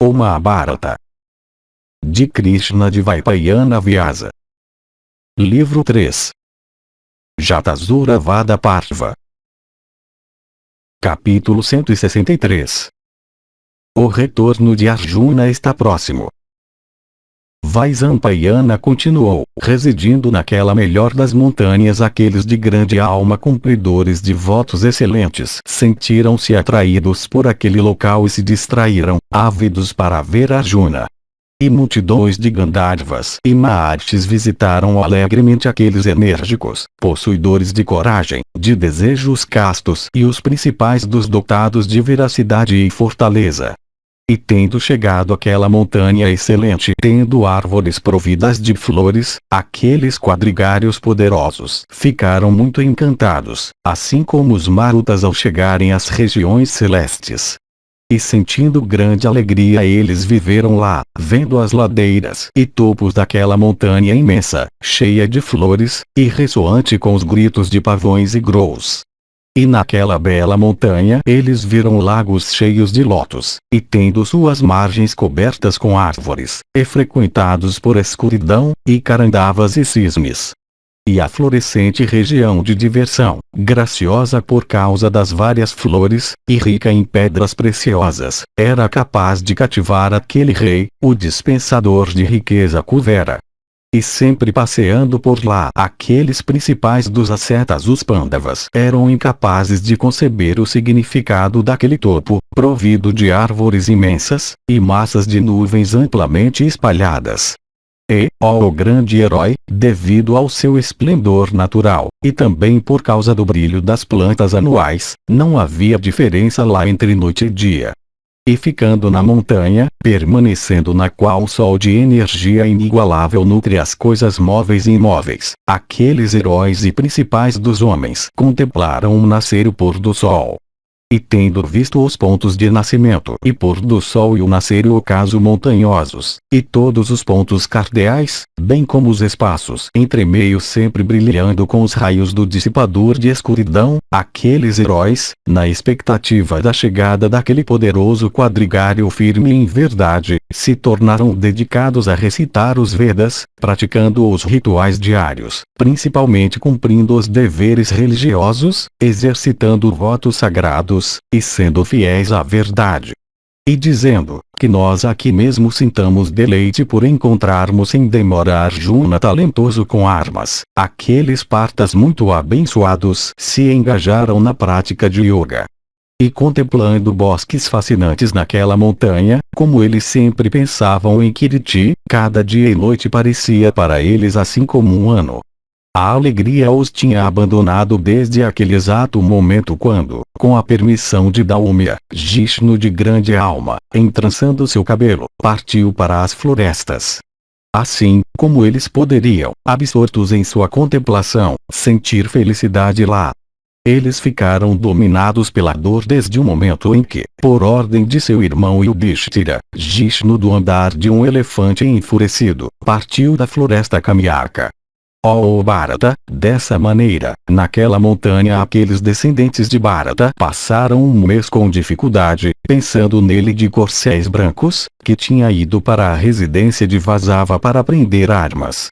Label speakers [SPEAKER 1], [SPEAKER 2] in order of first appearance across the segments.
[SPEAKER 1] O Mahabharata. De Krishna Dvaipayana Vyasa. Livro 3. Jatasura Vada Parva. Capítulo 163. O retorno de Arjuna está próximo. Vaisampayana continuou, residindo naquela melhor das montanhas, aqueles de grande alma cumpridores de votos excelentes sentiram-se atraídos por aquele local e se distraíram, ávidos para ver Arjuna. E multidões de Gandharvas e Maharshis visitaram alegremente aqueles enérgicos, possuidores de coragem, de desejos castos e os principais dos dotados de veracidade e fortaleza. E tendo chegado àquela montanha excelente, tendo árvores providas de flores, aqueles quadrigários poderosos ficaram muito encantados, assim como os marutas ao chegarem às regiões celestes. E sentindo grande alegria eles viveram lá, vendo as ladeiras e topos daquela montanha imensa, cheia de flores, e ressoante com os gritos de pavões e grous. E naquela bela montanha eles viram lagos cheios de lótus, e tendo suas margens cobertas com árvores, e frequentados por escuridão, e carandavas e cisnes. E a florescente região de diversão, graciosa por causa das várias flores, e rica em pedras preciosas, era capaz de cativar aquele rei, o dispensador de riqueza Kuvera. E sempre passeando por lá, aqueles principais dos ascetas, os Pandavas, eram incapazes de conceber o significado daquele topo, provido de árvores imensas, e massas de nuvens amplamente espalhadas. E, ó o grande herói, devido ao seu esplendor natural, e também por causa do brilho das plantas anuais, não havia diferença lá entre noite e dia. E ficando na montanha, permanecendo na qual o sol de energia inigualável nutre as coisas móveis e imóveis, aqueles heróis e principais dos homens contemplaram o nascer e o pôr do sol. E tendo visto os pontos de nascimento e pôr do sol e o nascer e o ocaso montanhosos, e todos os pontos cardeais, bem como os espaços entre meios sempre brilhando com os raios do dissipador de escuridão, aqueles heróis, na expectativa da chegada daquele poderoso quadrigário firme em verdade, se tornaram dedicados a recitar os Vedas, praticando os rituais diários, principalmente cumprindo os deveres religiosos, exercitando votos sagrados, e sendo fiéis à verdade. E dizendo, que nós aqui mesmo sintamos deleite por encontrarmos sem demora Arjuna talentoso com armas, aqueles partas muito abençoados se engajaram na prática de yoga. E contemplando bosques fascinantes naquela montanha, como eles sempre pensavam em Kiriti, cada dia e noite parecia para eles assim como um ano. A alegria os tinha abandonado desde aquele exato momento quando, com a permissão de Daumya, Jishnu de grande alma, entrançando seu cabelo, partiu para as florestas. Assim, como eles poderiam, absortos em sua contemplação, sentir felicidade lá? Eles ficaram dominados pela dor desde o momento em que, por ordem de seu irmão Yudhishthira, Jishnu do andar de um elefante enfurecido, partiu da floresta Kamyaka. Ó Bharata, dessa maneira, naquela montanha aqueles descendentes de Bharata passaram um mês com dificuldade, pensando nele de corcéis brancos, que tinha ido para a residência de Vasava para aprender armas.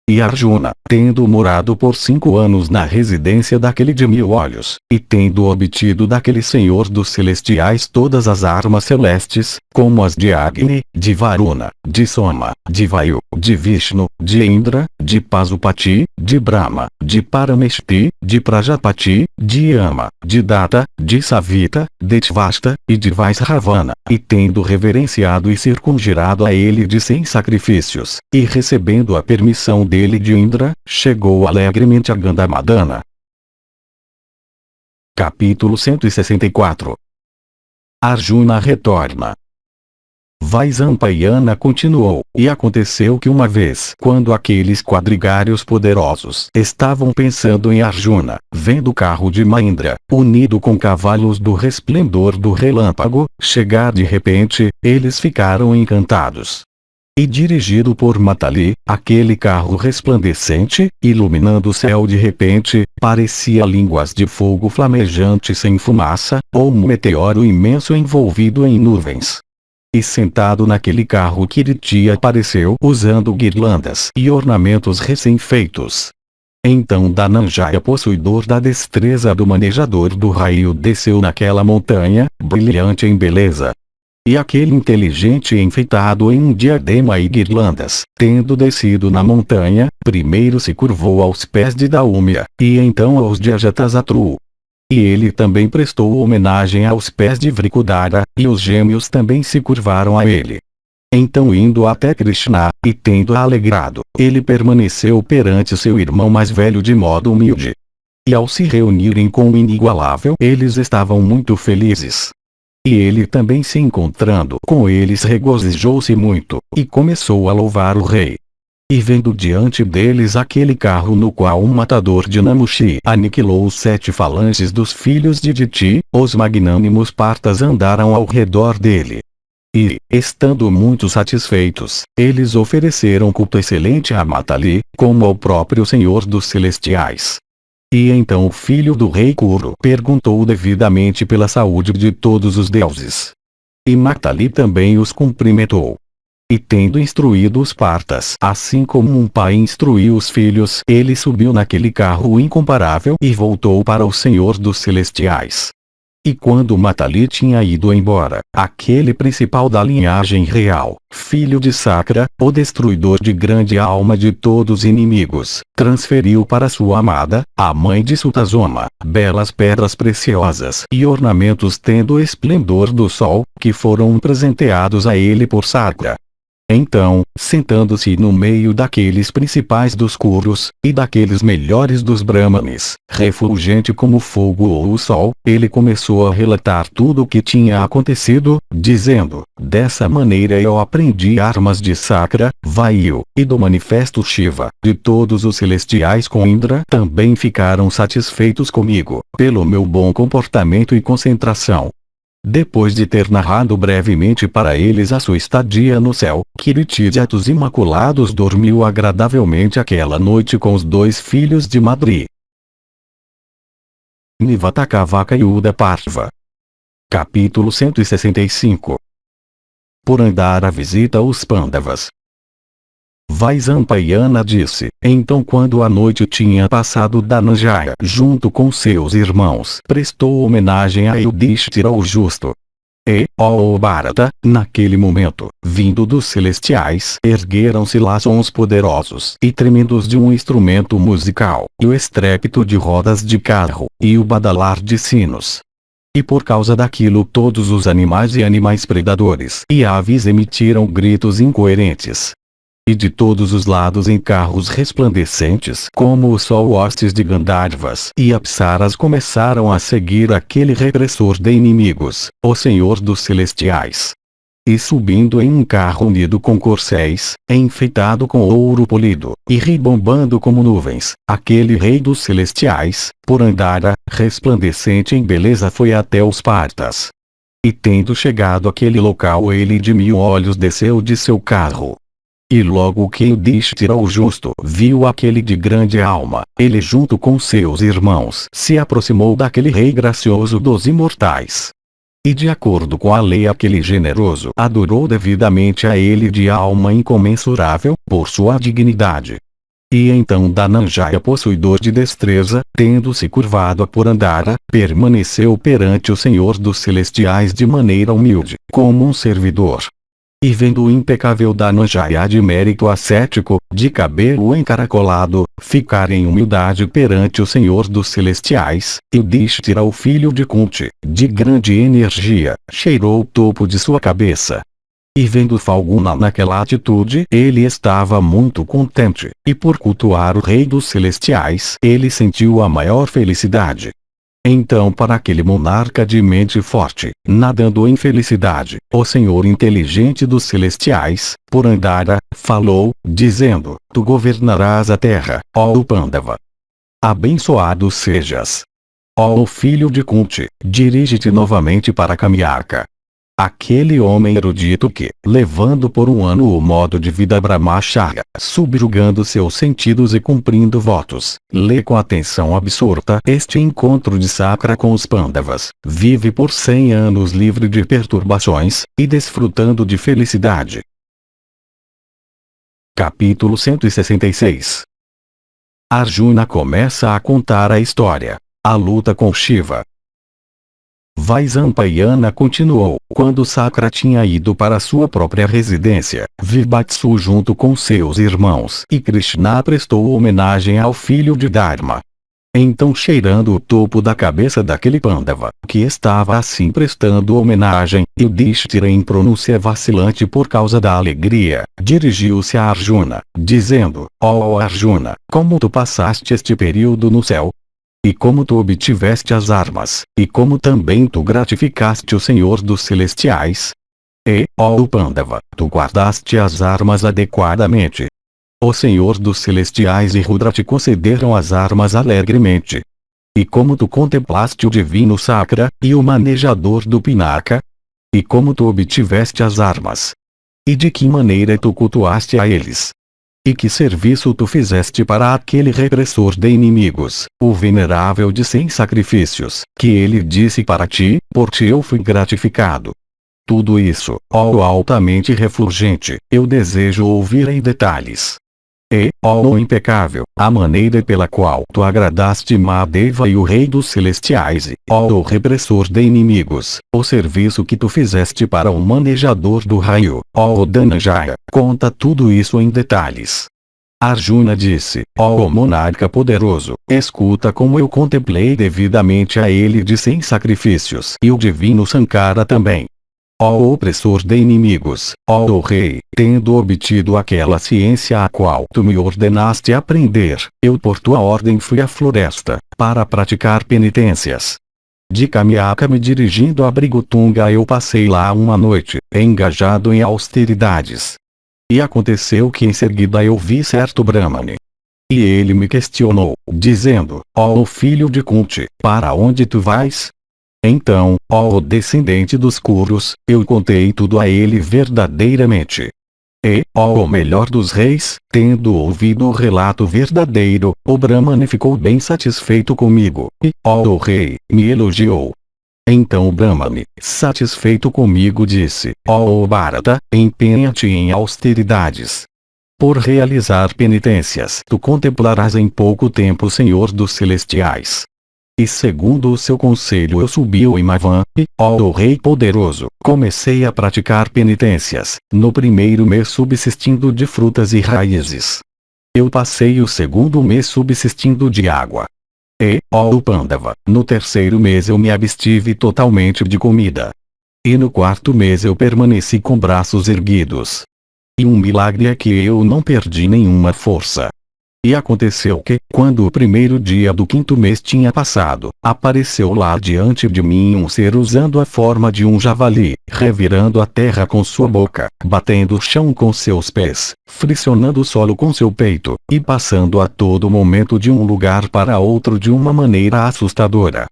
[SPEAKER 1] E Arjuna, tendo morado por 5 anos na residência daquele de 1000 olhos, e tendo obtido daquele senhor dos celestiais todas as armas celestes, como as de Agni, de Varuna, de Soma, de Vayu, de Vishnu, de Indra, de Pasupati, de Brahma, de Parameshti, de Prajapati, de Yama, de Data, de Savita, de Tvasta, e de Vaisravana, e tendo reverenciado e circungerado a ele de 100 sacrifícios, e recebendo a permissão dele de Indra, chegou alegremente a Gandhamadana. Capítulo 164. Arjuna retorna. Vaisampayana continuou, e aconteceu que uma vez, quando aqueles quadrigários poderosos estavam pensando em Arjuna, vendo o carro de Maindra, unido com cavalos do resplendor do relâmpago, chegar de repente, eles ficaram encantados. E dirigido por Matali, aquele carro resplandecente, iluminando o céu de repente, parecia línguas de fogo flamejante sem fumaça, ou um meteoro imenso envolvido em nuvens. E sentado naquele carro Kiriti apareceu usando guirlandas e ornamentos recém-feitos. Então Dhananjaya, possuidor da destreza do manejador do raio, desceu naquela montanha, brilhante em beleza. E aquele inteligente enfeitado em um diadema e guirlandas, tendo descido na montanha, primeiro se curvou aos pés de Daumya, e então aos de Ajatasatru. E ele também prestou homenagem aos pés de Vrikudara, e os gêmeos também se curvaram a ele. Então, indo até Krishna, e tendo-a alegrado, ele permaneceu perante seu irmão mais velho de modo humilde. E ao se reunirem com o inigualável, eles estavam muito felizes. E ele também, se encontrando com eles, regozijou-se muito, e começou a louvar o rei. E vendo diante deles aquele carro no qual um matador de Namushi aniquilou os 7 falanges dos filhos de Diti, os magnânimos partas andaram ao redor dele. E, estando muito satisfeitos, eles ofereceram culto excelente a Matali, como ao próprio Senhor dos Celestiais. E então o filho do rei Kuru perguntou devidamente pela saúde de todos os deuses. E Matali também os cumprimentou. E tendo instruído os partas, assim como um pai instruiu os filhos, ele subiu naquele carro incomparável e voltou para o Senhor dos Celestiais. E quando Matali tinha ido embora, aquele principal da linhagem real, filho de Sakra, o destruidor de grande alma de todos os inimigos, transferiu para sua amada, a mãe de Sutazoma, belas pedras preciosas e ornamentos tendo o esplendor do sol, que foram presenteados a ele por Sakra. Então, sentando-se no meio daqueles principais dos Kurus, e daqueles melhores dos Brahmanes, refulgente como fogo ou o sol, ele começou a relatar tudo o que tinha acontecido, dizendo: dessa maneira eu aprendi armas de Sakra, Vayu, e do manifesto Shiva, de todos os celestiais com Indra também ficaram satisfeitos comigo, pelo meu bom comportamento e concentração. Depois de ter narrado brevemente para eles a sua estadia no céu, Kiriti de Atos Imaculados dormiu agradavelmente aquela noite com os 2 filhos de Madri. Nivatakavaka Yuda Parva. Capítulo 165. Por andar à visita aos Pandavas. Vaisampayana disse: então, quando a noite tinha passado, Dhananjaya, junto com seus irmãos, prestou homenagem a Yudhishthira o justo. E, ó Bharata, naquele momento, vindo dos celestiais, ergueram-se lá sons poderosos e tremendos de um instrumento musical, e o estrépito de rodas de carro, e o badalar de sinos. E por causa daquilo todos os animais e animais predadores e aves emitiram gritos incoerentes. E de todos os lados em carros resplandecentes como o sol hostes de Gandharvas e Apsaras começaram a seguir aquele repressor de inimigos, o Senhor dos Celestiais. E subindo em um carro unido com corcéis, enfeitado com ouro polido, e ribombando como nuvens, aquele rei dos celestiais, por andar resplandecente em beleza, foi até os partas. E tendo chegado àquele local, ele de 1000 olhos desceu de seu carro. E logo que Yudhishthira o justo viu aquele de grande alma, ele junto com seus irmãos se aproximou daquele rei gracioso dos imortais. E de acordo com a lei aquele generoso adorou devidamente a ele de alma incomensurável, por sua dignidade. E então Dhananjaya, possuidor de destreza, tendo se curvado a por andara, permaneceu perante o Senhor dos Celestiais de maneira humilde, como um servidor. E vendo o impecável Dhananjaya de mérito ascético, de cabelo encaracolado, ficar em humildade perante o Senhor dos Celestiais, Yudhishthira o filho de Kunti, de grande energia, cheirou o topo de sua cabeça. E vendo Falguna naquela atitude, ele estava muito contente, e por cultuar o Rei dos Celestiais, ele sentiu a maior felicidade. Então, para aquele monarca de mente forte, nadando em felicidade, o Senhor inteligente dos celestiais, por andara, falou, dizendo: tu governarás a terra, ó Pandava. Abençoado sejas. Ó filho de Kunti, dirige-te novamente para Kamyaka. Aquele homem erudito que, levando por um ano o modo de vida brahmacharya, subjugando seus sentidos e cumprindo votos, lê com atenção absorta este encontro de Sakra com os Pandavas, vive por 100 anos livre de perturbações, e desfrutando de felicidade. Capítulo 166. Arjuna começa a contar a história. A luta com Shiva. Vaisampayana continuou. Quando Sakra tinha ido para sua própria residência, Vibhatsu junto com seus irmãos e Krishna prestou homenagem ao filho de Dharma. Então, cheirando o topo da cabeça daquele Pandava, que estava assim prestando homenagem, Yudhishthira, em pronúncia vacilante por causa da alegria, dirigiu-se a Arjuna, dizendo: ó Arjuna, como tu passaste este período no céu? E como tu obtiveste as armas, e como também tu gratificaste o Senhor dos Celestiais? E, ó Pandava, tu guardaste as armas adequadamente. O Senhor dos Celestiais e Rudra te concederam as armas alegremente. E como tu contemplaste o divino Sakra, e o manejador do Pinaka? E como tu obtiveste as armas? E de que maneira tu cultuaste a eles? E que serviço tu fizeste para aquele repressor de inimigos, o venerável de 100 sacrifícios, que ele disse para ti, por ti eu fui gratificado. Tudo isso, ó altamente refulgente, eu desejo ouvir em detalhes. E, ó impecável, a maneira pela qual tu agradaste Mahadeva e o Rei dos Celestiais, e, ó repressor de inimigos, o serviço que tu fizeste para o manejador do raio, ó Dhananjaya, conta tudo isso em detalhes. Arjuna disse: ó monarca poderoso, escuta como eu contemplei devidamente a ele de 100 sacrifícios e o divino Sankara também. Ó opressor de inimigos, ó rei, tendo obtido aquela ciência a qual tu me ordenaste aprender, eu por tua ordem fui à floresta, para praticar penitências. De Kamyaka me dirigindo a Brigotunga eu passei lá uma noite, engajado em austeridades. E aconteceu que em seguida eu vi certo Brahmane. E ele me questionou, dizendo: ó filho de Kunti, para onde tu vais? Então, ó descendente dos Kurus, eu contei tudo a ele verdadeiramente. E, ó o melhor dos reis, tendo ouvido o relato verdadeiro, o Brahmane ficou bem satisfeito comigo, e, ó o rei, me elogiou. Então o Brahmane, satisfeito comigo, disse: ó Bharata, empenha-te em austeridades. Por realizar penitências, tu contemplarás em pouco tempo o Senhor dos Celestiais. E segundo o seu conselho eu subi o Himavan, e, ó Rei poderoso, comecei a praticar penitências, no primeiro mês subsistindo de frutas e raízes. Eu passei o segundo mês subsistindo de água. E, ó Pandava, no terceiro mês eu me abstive totalmente de comida. E no quarto mês eu permaneci com braços erguidos. E um milagre é que eu não perdi nenhuma força. E aconteceu que, quando o primeiro dia do quinto mês tinha passado, apareceu lá diante de mim um ser usando a forma de um javali, revirando a terra com sua boca, batendo o chão com seus pés, friccionando o solo com seu peito, e passando a todo momento de um lugar para outro de uma maneira assustadora.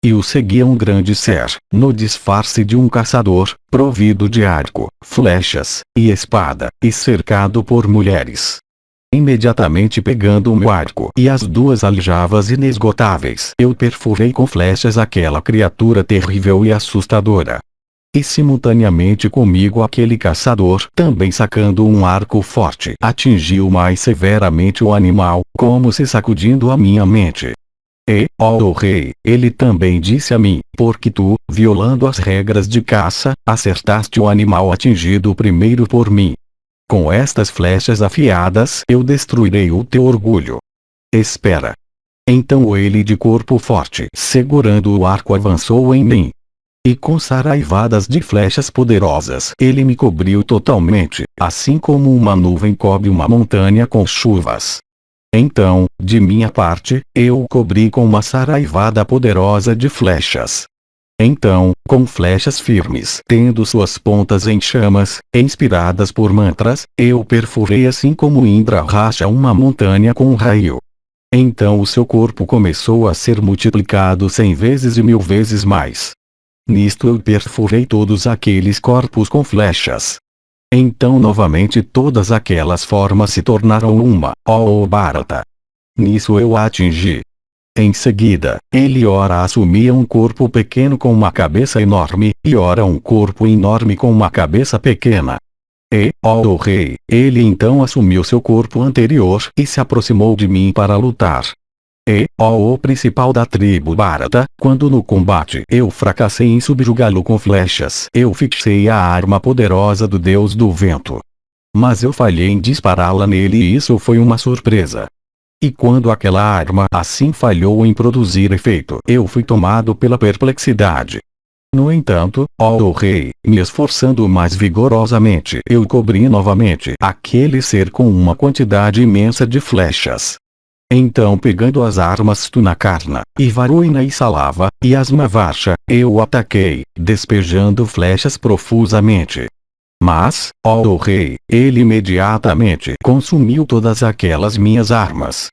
[SPEAKER 1] E o seguia um grande ser, no disfarce de um caçador, provido de arco, flechas, e espada, e cercado por mulheres. Imediatamente pegando o meu arco e as duas aljavas inesgotáveis, eu perfurei com flechas aquela criatura terrível e assustadora. E simultaneamente comigo aquele caçador, também sacando um arco forte, atingiu mais severamente o animal, como se sacudindo a minha mente. E, ó rei, ele também disse a mim: porque tu, violando as regras de caça, acertaste o animal atingido primeiro por mim. Com estas flechas afiadas eu destruirei o teu orgulho. Espera. Então ele de corpo forte, segurando o arco, avançou em mim. E com saraivadas de flechas poderosas ele me cobriu totalmente, assim como uma nuvem cobre uma montanha com chuvas. Então, de minha parte, eu o cobri com uma saraivada poderosa de flechas. Então, com flechas firmes, tendo suas pontas em chamas, inspiradas por mantras, eu perfurei assim como Indra racha uma montanha com um raio. Então o seu corpo começou a ser multiplicado 100 vezes e 1000 vezes mais. Nisto eu perfurei todos aqueles corpos com flechas. Então novamente todas aquelas formas se tornaram uma, ó Bharata. Nisso eu a atingi. Em seguida, ele ora assumia um corpo pequeno com uma cabeça enorme, e ora um corpo enorme com uma cabeça pequena. E, ó rei, ele então assumiu seu corpo anterior e se aproximou de mim para lutar. E, ó o principal da tribo Bharata, quando no combate eu fracassei em subjugá-lo com flechas, eu fixei a arma poderosa do deus do vento. Mas eu falhei em dispará-la nele e isso foi uma surpresa. E quando aquela arma assim falhou em produzir efeito, eu fui tomado pela perplexidade. No entanto, ó rei, me esforçando mais vigorosamente, eu cobri novamente aquele ser com uma quantidade imensa de flechas. Então pegando as armas Tunakarna, e Varuna e Salava, e Asmavarsha, eu ataquei, despejando flechas profusamente. Mas, ó rei, ele imediatamente consumiu todas aquelas minhas armas.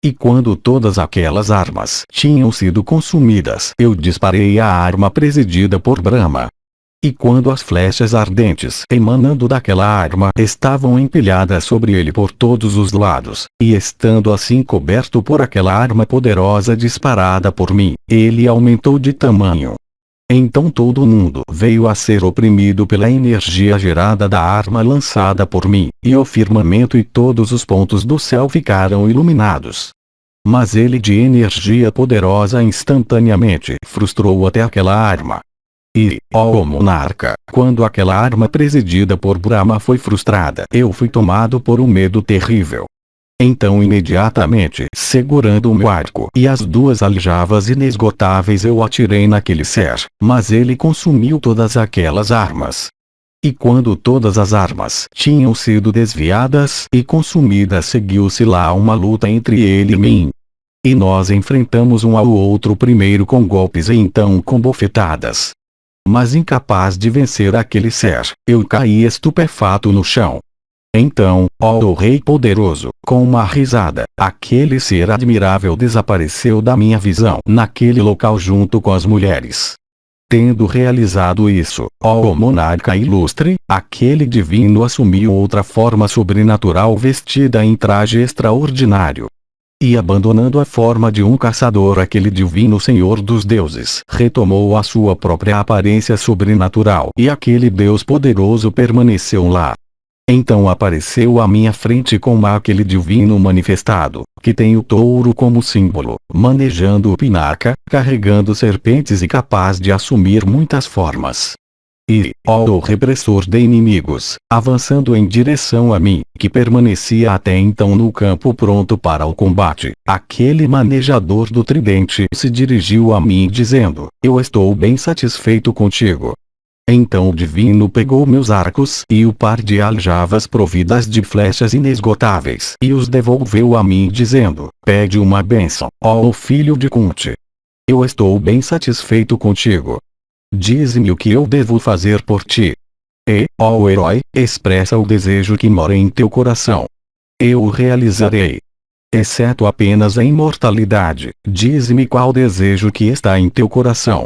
[SPEAKER 1] E quando todas aquelas armas tinham sido consumidas, eu disparei a arma presidida por Brahma. E quando as flechas ardentes emanando daquela arma estavam empilhadas sobre ele por todos os lados, e estando assim coberto por aquela arma poderosa disparada por mim, ele aumentou de tamanho. Então todo mundo veio a ser oprimido pela energia gerada da arma lançada por mim, e o firmamento e todos os pontos do céu ficaram iluminados. Mas ele de energia poderosa instantaneamente frustrou até aquela arma. E, ó monarca, quando aquela arma presidida por Brahma foi frustrada, eu fui tomado por um medo terrível. Então imediatamente, segurando o meu arco e as duas aljavas inesgotáveis eu atirei naquele ser, mas ele consumiu todas aquelas armas. E quando todas as armas tinham sido desviadas e consumidas, seguiu-se lá uma luta entre ele e mim. E nós enfrentamos um ao outro primeiro com golpes e então com bofetadas. Mas incapaz de vencer aquele ser, eu caí estupefato no chão. Então, ó rei poderoso, com uma risada, aquele ser admirável desapareceu da minha visão naquele local junto com as mulheres. Tendo realizado isso, ó monarca ilustre, aquele divino assumiu outra forma sobrenatural vestida em traje extraordinário. E abandonando a forma de um caçador, aquele divino senhor dos deuses retomou a sua própria aparência sobrenatural e aquele Deus poderoso permaneceu lá. Então apareceu à minha frente com aquele divino manifestado, que tem o touro como símbolo, manejando o pinaka, carregando serpentes e capaz de assumir muitas formas. E, ó repressor de inimigos, avançando em direção a mim, que permanecia até então no campo pronto para o combate, aquele manejador do tridente se dirigiu a mim dizendo: eu estou bem satisfeito contigo. Então o divino pegou meus arcos e o par de aljavas providas de flechas inesgotáveis e os devolveu a mim dizendo: pede uma bênção, ó filho de Kunti. Eu estou bem satisfeito contigo. Diz-me o que eu devo fazer por ti. E, ó herói, expressa o desejo que mora em teu coração. Eu o realizarei. Exceto apenas a imortalidade, diz-me qual desejo que está em teu coração.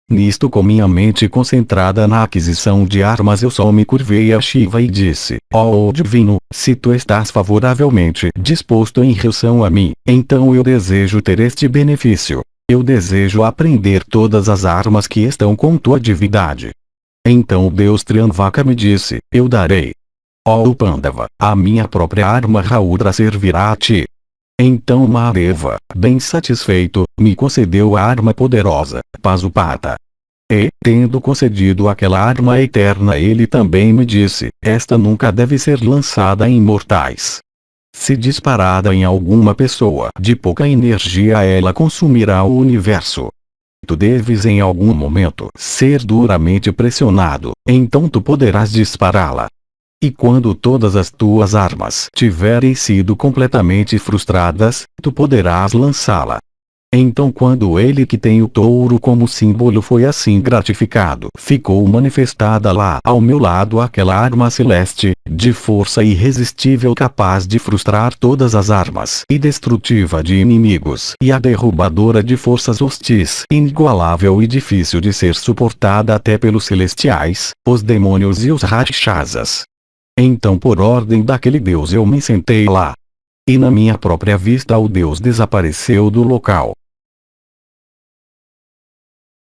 [SPEAKER 1] Nisto, com minha mente concentrada na aquisição de armas, eu só me curvei a Shiva e disse: ó divino, se tu estás favoravelmente disposto em relação a mim, então eu desejo ter este benefício. Eu desejo aprender todas as armas que estão com tua divindade. Então o Deus Trianvaka me disse: eu darei. Ó Pandava, a minha própria arma Raudra servirá a ti. Então Mahadeva, bem satisfeito, me concedeu a arma poderosa, Pasupata. E, tendo concedido aquela arma eterna, ele também me disse: esta nunca deve ser lançada em mortais. Se disparada em alguma pessoa de pouca energia, ela consumirá o universo. Tu deves em algum momento ser duramente pressionado, então tu poderás dispará-la. E quando todas as tuas armas tiverem sido completamente frustradas, tu poderás lançá-la. Então quando ele que tem o touro como símbolo foi assim gratificado, ficou manifestada lá ao meu lado aquela arma celeste, de força irresistível capaz de frustrar todas as armas e destrutiva de inimigos e a derrubadora de forças hostis, inigualável e difícil de ser suportada até pelos celestiais, os demônios e os rakshasas. Então por ordem daquele Deus eu me sentei lá. E na minha própria vista o Deus desapareceu do local.